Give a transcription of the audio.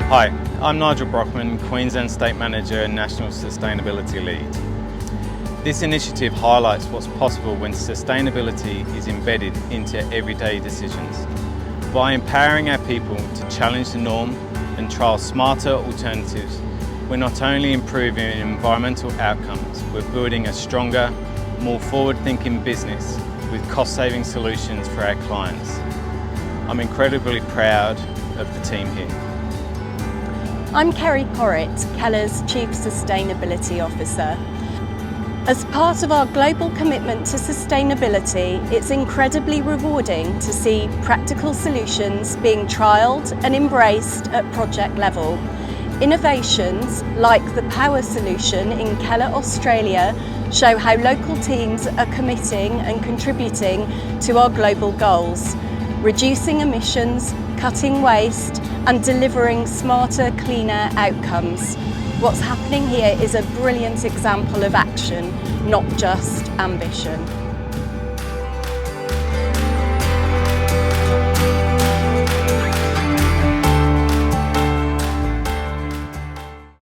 Hi, I'm Nigel Brockman, Queensland State Manager and National Sustainability Lead. This initiative highlights what's possible when sustainability is embedded into everyday decisions. By empowering our people to challenge the norm and trial smarter alternatives, we're not only improving environmental outcomes, we're building a stronger, more forward-thinking business with cost-saving solutions for our clients. I'm incredibly proud of the team here. I'm Kerry Porritt, Keller's Chief Sustainability Officer. As part of our global commitment to sustainability, it's incredibly rewarding to see practical solutions being trialled and embraced at project level. Innovations like the power solution in Keller, Australia, show how local teams are committing and contributing to our global goals, reducing emissions, cutting waste, and delivering smarter, cleaner outcomes. What's happening here is a brilliant example of action, not just ambition.